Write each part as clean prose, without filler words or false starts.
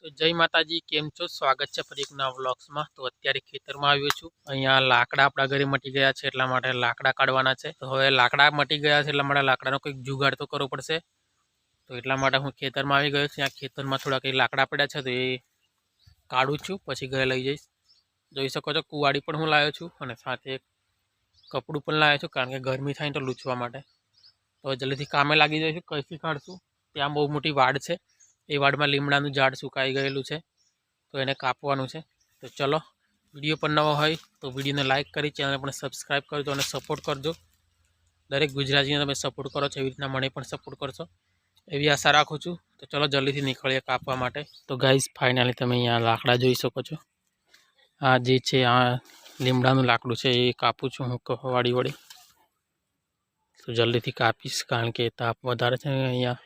તો જય માતાજી, કેમ છો? સ્વાગત છે ફરી એક નવા વ્લોગ્સમાં। તો અત્યારે ખેતરમાં આવ્યો છું। અહીંયા લાકડા આપણા ઘરે મટી ગયા છે, એટલા માટે લાકડા કાઢવાના છે। તો હવે લાકડા મટી ગયા છે એટલા માટે લાકડાનો કંઈક જુગાડ તો કરવો પડશે। તો એટલા માટે હું ખેતરમાં આવી ગયો છું। આ ખેતરમાં થોડા કંઈ લાકડા પડ્યા છે, તો એ કાઢું છું, પછી ઘરે લઈ જઈશ। જોઈ શકો છો કુવાડી પણ હું લાવ્યો છું અને સાથે એક કપડું પણ લાવ્યો છું, કારણ કે ગરમી થાય તો લૂછવા માટે। તો જલ્દીથી કામે લાગી જઈશું। કઈથી કાઢશું? ત્યાં બહુ મોટી વાડ છે, એ વાડમાં લીમડાનું ઝાડ સુકાઈ ગયેલું છે, તો એને કાપવાનું છે। તો ચલો, વિડીયો પણ નવો હોય તો વિડીયોને લાઇક કરી ચેનલ પણ સબસ્ક્રાઈબ કરજો અને સપોર્ટ કરજો। દરેક ગુજરાતીને તમે સપોર્ટ કરો છો, એવી રીતના મને પણ સપોર્ટ કરશો એવી આશા રાખું છું। તો ચલો જલ્દીથી નીકળીએ કાપવા માટે। તો ગાઈઝ ફાઇનલી તમે અહીંયા લાકડા જોઈ શકો છો। આ જે છે આ લીમડાનું લાકડું છે, એ કાપું છું હું વાળી વળી। તો જલ્દીથી કાપીશ, કારણ કે તાપ વધારે છે અહીંયા,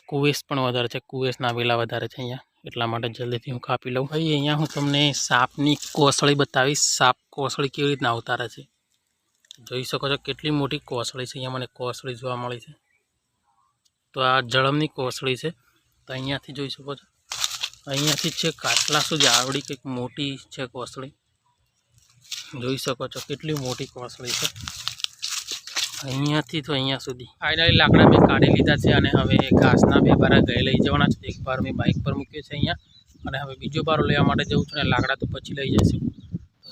કુવેસ પણ વધારે છે, કુવેસના વેલા વધારે છે અહીંયા, એટલા માટે જલ્દીથી હું કાપી લઉં। ભાઈ અહીંયા હું તમને સાપની કોસળી બતાવીશ। સાપ કોસળી કેવી રીતના ઉતારે છે, જોઈ શકો છો કેટલી મોટી કોસળી છે। અહીંયા મને કોસળી જોવા મળી છે, તો આ જળમની કોસળી છે। તો અહીંયાથી જોઈ શકો છો, અહીંયાથી છે કાટલા સુધી આવડી કંઈક મોટી છે કોસળી, જોઈ શકો છો કેટલી મોટી કોસળી છે। અહીંયાથી તો અહીંયા સુધી ફાઇનલી લાકડા મેં કાઢી લીધા છે, અને હવે ઘાસના બે બારા ઘરે લઈ જવાના છે। એક બાર મેં બાઇક પર મૂક્યો છે અહીંયા, અને હવે બીજો બારો લેવા માટે જઉં છું, અને લાકડા તો પછી લઈ જઈશું।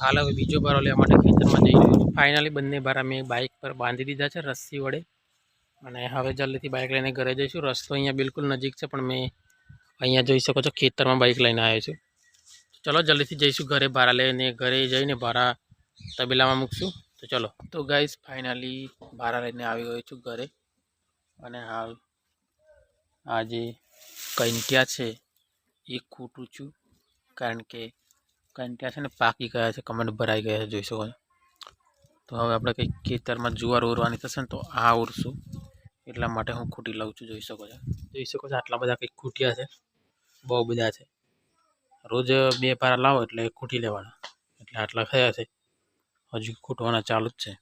હાલ હવે બીજો બારો લેવા માટે ખેતરમાં જઈ રહ્યો છું। ફાઇનલી બંને બારા મેં બાઇક પર બાંધી દીધા છે રસ્સી વડે, અને હવે જલ્દીથી બાઇક લઈને ઘરે જઈશું। રસ્તો અહીંયા બિલકુલ નજીક છે, પણ મેં અહીંયા જોઈ શકો છો ખેતરમાં બાઇક લઈને આવ્યો છું। ચલો જલ્દીથી જઈશું ઘરે, બારા લઈને ઘરે જઈને બારા તબેલામાં મૂકશું। તો ચલો, તો ગાઈઝ ફાઇનલી બારા લઈને આવી ગયો છું ઘરે, અને હાલ આ જે કંટિયા છે એ ખૂટું છું, કારણ કે કંટિયા છે ને પાકી ગયા છે, કમર ભરાઈ ગયા છે, જોઈ શકો છો। તો હવે આપણે કંઈક ખેતરમાં જુવાર ઓરવાની થશે ને, તો આ ઓરશું, એટલા માટે હું ખૂટી લઉં છું। જોઈ શકો છો, આટલા બધા કંઈક ખૂટ્યા છે, બહુ બધા છે। રોજ બે પારા લાવો એટલે ખૂટી લેવાના, એટલે આટલા થયા છે, હજુ ખૂટવાના ચાલુ જ છે।